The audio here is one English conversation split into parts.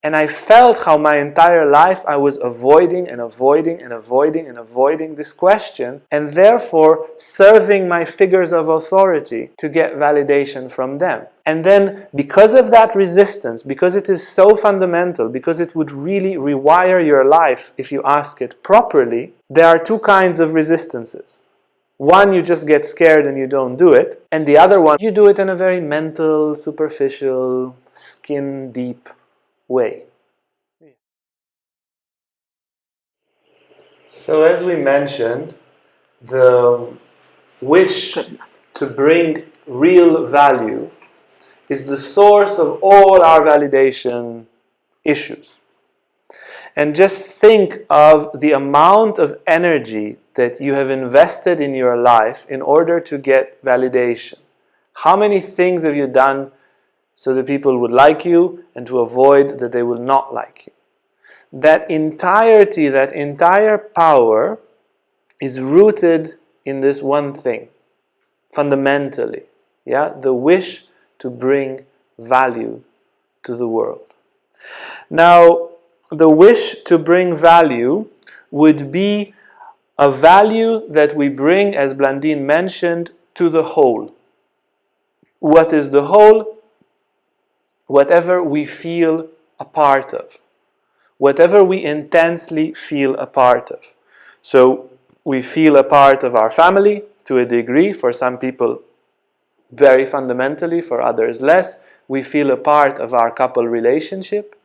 And I felt how my entire life I was avoiding and avoiding and avoiding and avoiding this question, and therefore serving my figures of authority to get validation from them. And then because of that resistance, because it is so fundamental, because it would really rewire your life if you ask it properly, there are two kinds of resistances. One, you just get scared and you don't do it, and the other one, you do it in a very mental, superficial, skin-deep way. So as we mentioned, the wish to bring real value is the source of all our validation issues. And just think of the amount of energy that you have invested in your life in order to get validation. How many things have you done so that people would like you and to avoid that they will not like you? That entirety, that entire power is rooted in this one thing, fundamentally. Yeah, the wish to bring value to the world. Now, the wish to bring value would be a value that we bring, as Blandine mentioned, to the whole. What is the whole? Whatever we feel a part of. Whatever we intensely feel a part of. So we feel a part of our family to a degree, for some people very fundamentally, for others less. We feel a part of our couple relationship.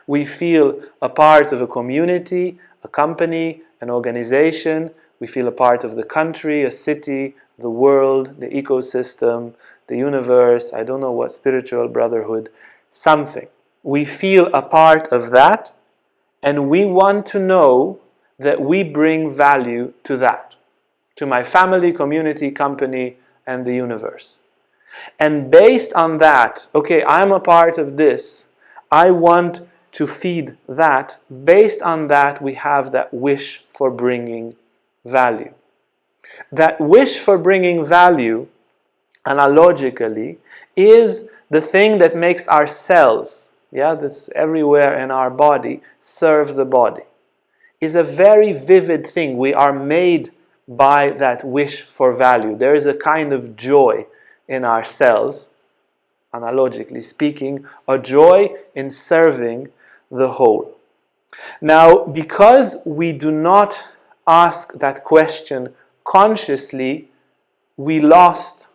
We feel a part of a community, a company, an organization. We feel a part of the country, a city, the world, the ecosystem, the universe, I don't know what, spiritual brotherhood, something. We feel a part of that, and we want to know that we bring value to that, to my family, community, company, and the universe. And based on that, okay, I'm a part of this, I want to feed that. Based on that, we have that wish for bringing value. That wish for bringing value, analogically, is the thing that makes our cells, that's everywhere in our body, serve the body. Is a very vivid thing. We are made by that wish for value. There is a kind of joy in our cells, analogically speaking, a joy in serving the whole. Now, because we do not ask that question consciously, we lost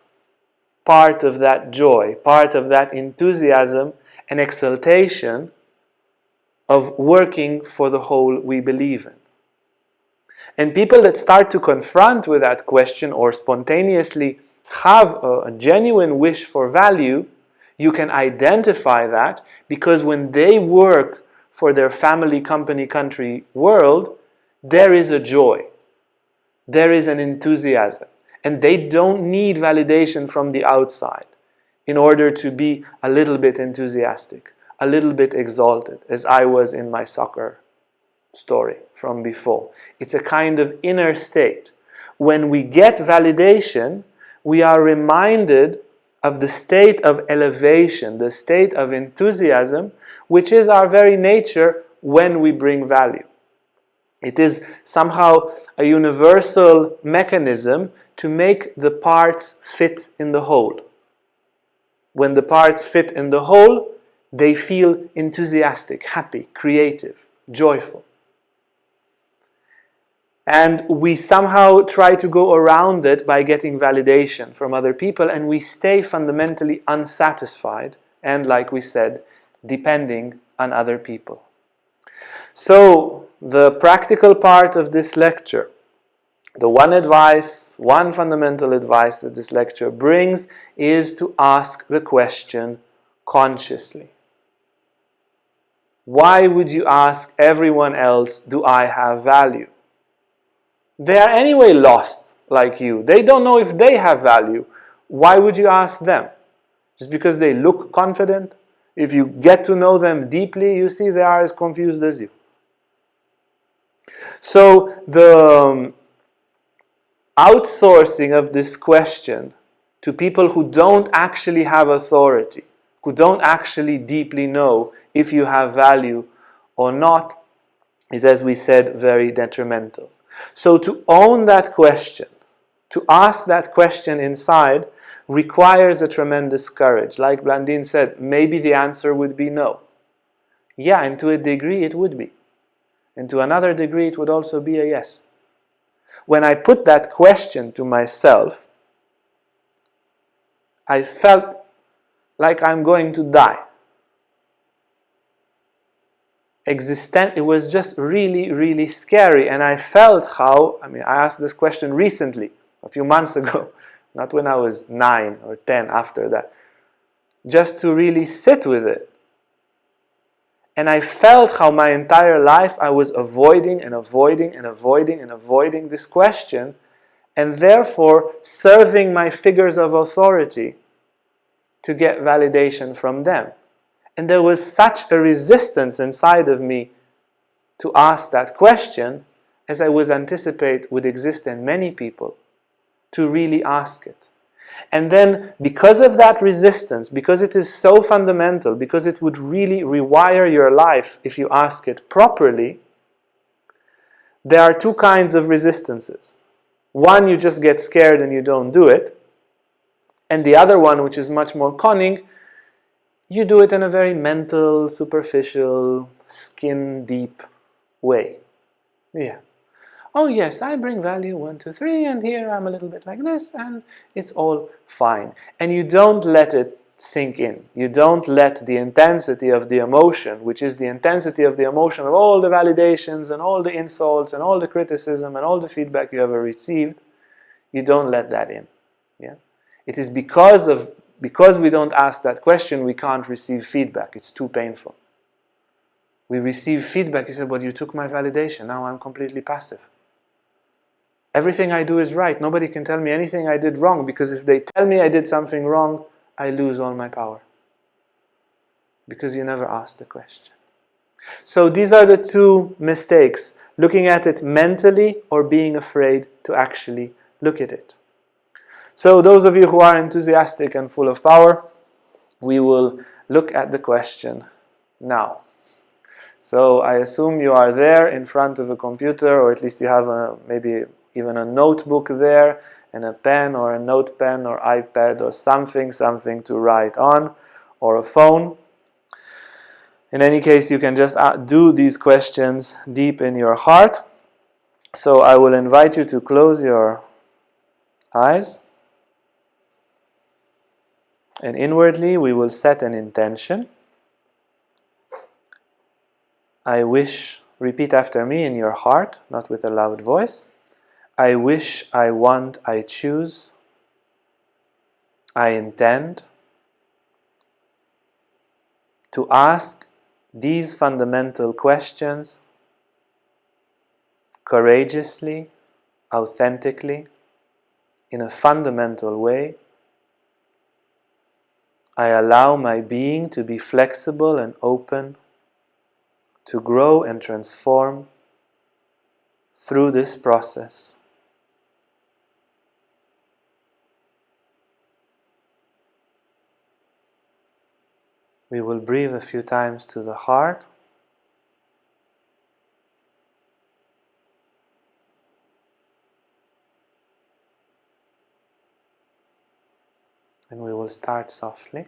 part of that joy, part of that enthusiasm and exaltation of working for the whole we believe in. And people that start to confront with that question or spontaneously have a genuine wish for value, you can identify that because when they work for their family, company, country, world, there is a joy. There is an enthusiasm. And they don't need validation from the outside in order to be a little bit enthusiastic, a little bit exalted, as I was in my soccer story from before. It's a kind of inner state. When we get validation, we are reminded of the state of elevation, the state of enthusiasm, which is our very nature when we bring value. It is somehow a universal mechanism to make the parts fit in the whole. When the parts fit in the whole, they feel enthusiastic, happy, creative, joyful. And we somehow try to go around it by getting validation from other people, and we stay fundamentally unsatisfied and, like we said, depending on other people. So, the practical part of this lecture, the one fundamental advice that this lecture brings is to ask the question consciously. Why would you ask everyone else, do I have value? They are anyway lost like you. They don't know if they have value. Why would you ask them? Just because they look confident? If you get to know them deeply, you see they are as confused as you. So the outsourcing of this question to people who don't actually have authority, who don't actually deeply know, if you have value or not, is, as we said, very detrimental. So to own that question, to ask that question inside, requires a tremendous courage. Like Blandine said, maybe the answer would be no. Yeah, and to a degree it would be. And to another degree it would also be a yes. When I put that question to myself, I felt like I'm going to die. It was just really, really scary. And I felt how, I asked this question recently, a few months ago, not when I was 9 or 10 after that, just to really sit with it. And I felt how my entire life I was avoiding and avoiding and avoiding and avoiding this question, and therefore serving my figures of authority to get validation from them. And there was such a resistance inside of me to ask that question, as I would anticipate would exist in many people, to really ask it. And then, because of that resistance, because it is so fundamental, because it would really rewire your life if you ask it properly, there are two kinds of resistances. One, you just get scared and you don't do it. And the other one, which is much more cunning, you do it in a very mental, superficial, skin-deep way. Yeah. Oh yes, I bring value 1, 2, 3, and here I'm a little bit like this, and it's all fine. And you don't let it sink in. You don't let the intensity of the emotion, which is the intensity of the emotion of all the validations and all the insults and all the criticism and all the feedback you ever received, you don't let that in. Yeah? It is because we don't ask that question, we can't receive feedback. It's too painful. We receive feedback, you say, but you took my validation, now I'm completely passive. Everything I do is right. Nobody can tell me anything I did wrong, because if they tell me I did something wrong, I lose all my power. Because you never asked the question. So these are the two mistakes: looking at it mentally or being afraid to actually look at it. So those of you who are enthusiastic and full of power, we will look at the question now. So I assume you are there in front of a computer, or at least you have maybe even a notebook there, and a pen or a note pen or iPad or something to write on, or a phone. In any case, you can just do these questions deep in your heart. So I will invite you to close your eyes. And inwardly, we will set an intention. I wish, repeat after me in your heart, not with a loud voice. I wish, I want, I choose, I intend to ask these fundamental questions courageously, authentically, in a fundamental way. I allow my being to be flexible and open, to grow and transform through this process. We will breathe a few times to the heart. And we will start softly.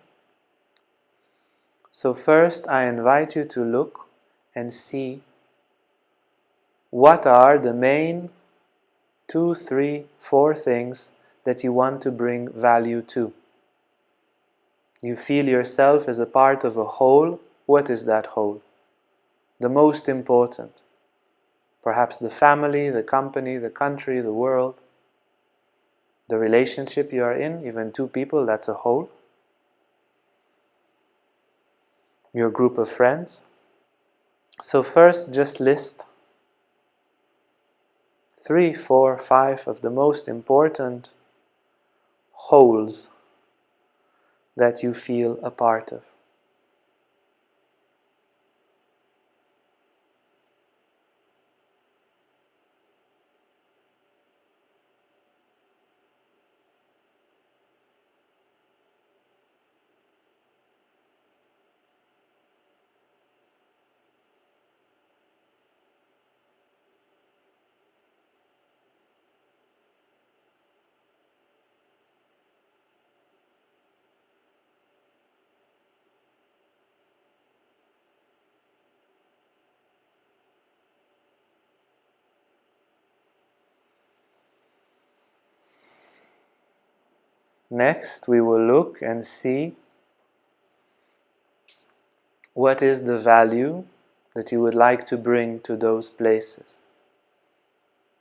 So first, I invite you to look and see what are the main 2, 3, 4 things that you want to bring value to. You feel yourself as a part of a whole. What is that whole? The most important. Perhaps the family, the company, the country, the world. The relationship you are in, even 2 people, that's a whole. Your group of friends. So first, just list 3, 4, 5 of the most important wholes that you feel a part of. Next, we will look and see what is the value that you would like to bring to those places.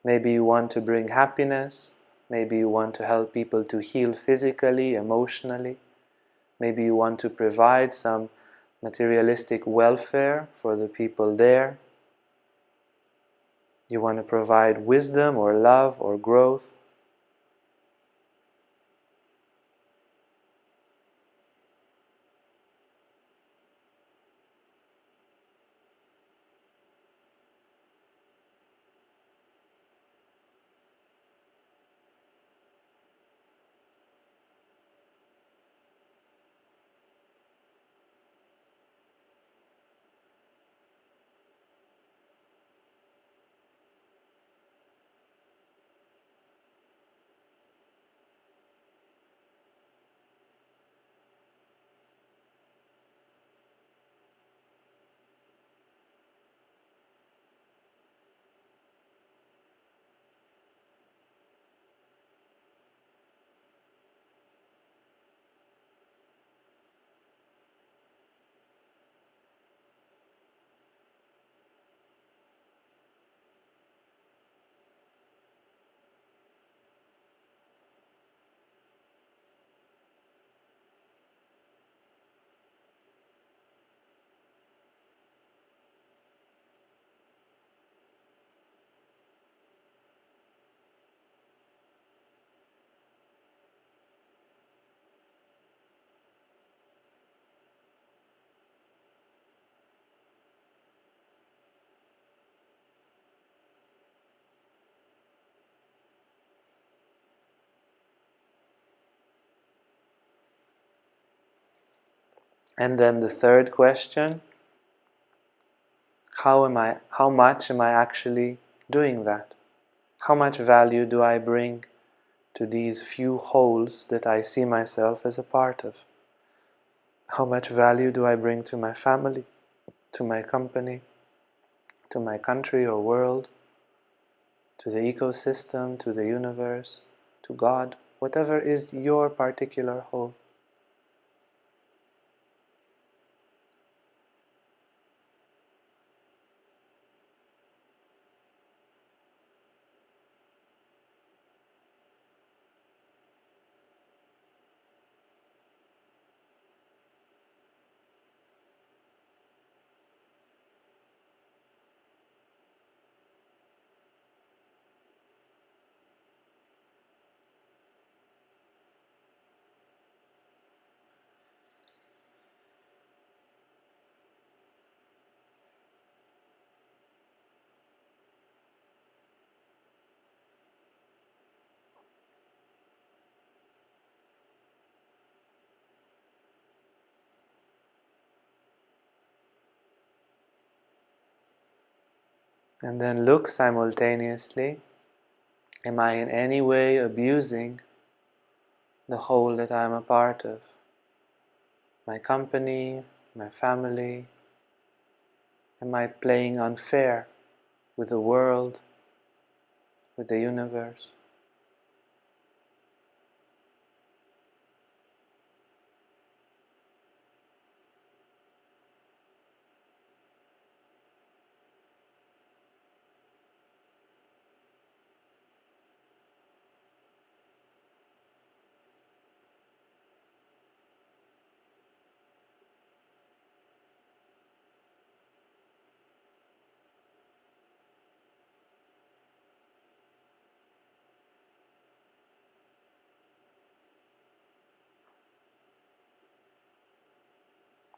Maybe you want to bring happiness, maybe you want to help people to heal physically, emotionally, maybe you want to provide some materialistic welfare for the people there. You want to provide wisdom or love or growth. And then the third question, how much am I actually doing that? How much value do I bring to these few wholes that I see myself as a part of? How much value do I bring to my family, to my company, to my country or world, to the ecosystem, to the universe, to God, whatever is your particular whole? And then look simultaneously, am I in any way abusing the whole that I'm a part of? My company, my family? Am I playing unfair with the world, with the universe?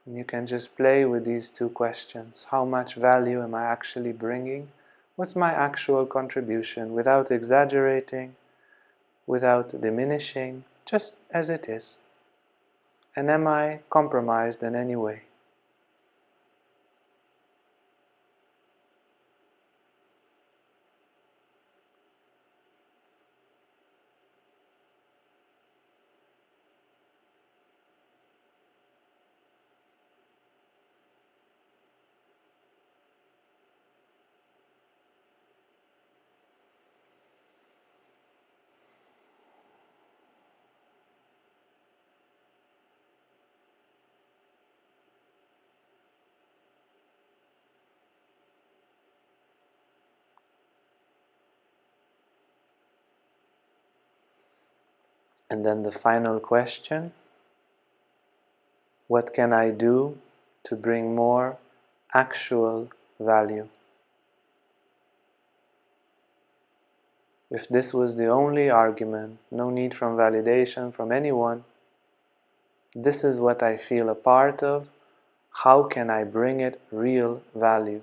And you can just play with these two questions. How much value am I actually bringing? What's my actual contribution, without exaggerating, without diminishing, just as it is? And am I compromised in any way? And then the final question, what can I do to bring more actual value? If this was the only argument, no need from validation from anyone, this is what I feel a part of, how can I bring it real value?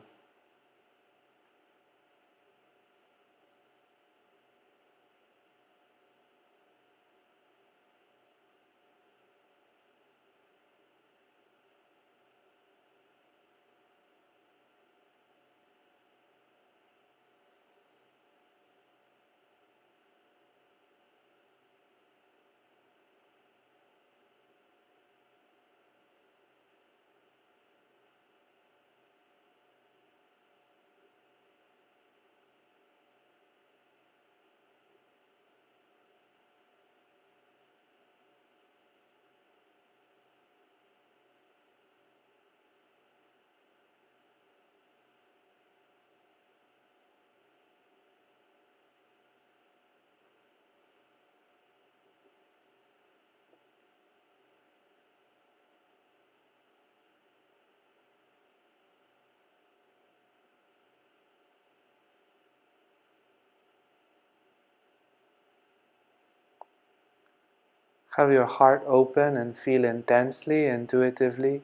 Have your heart open and feel intensely, intuitively,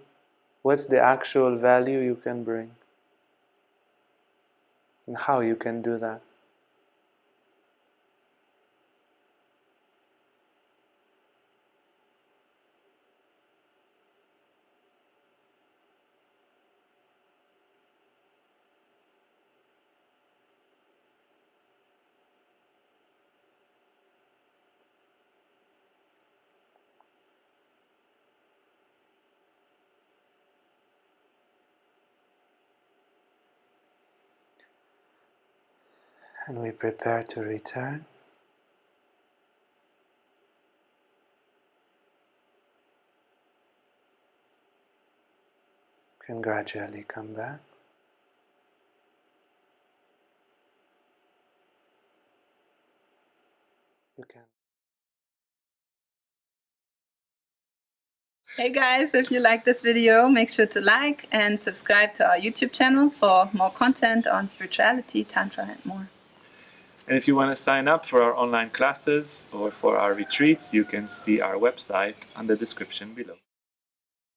what's the actual value you can bring and how you can do that. And we prepare to return. Can gradually come back. You can. Hey guys, if you like this video, make sure to like and subscribe to our YouTube channel for more content on spirituality, Tantra and more. And if you want to sign up for our online classes or for our retreats, you can see our website on the description below.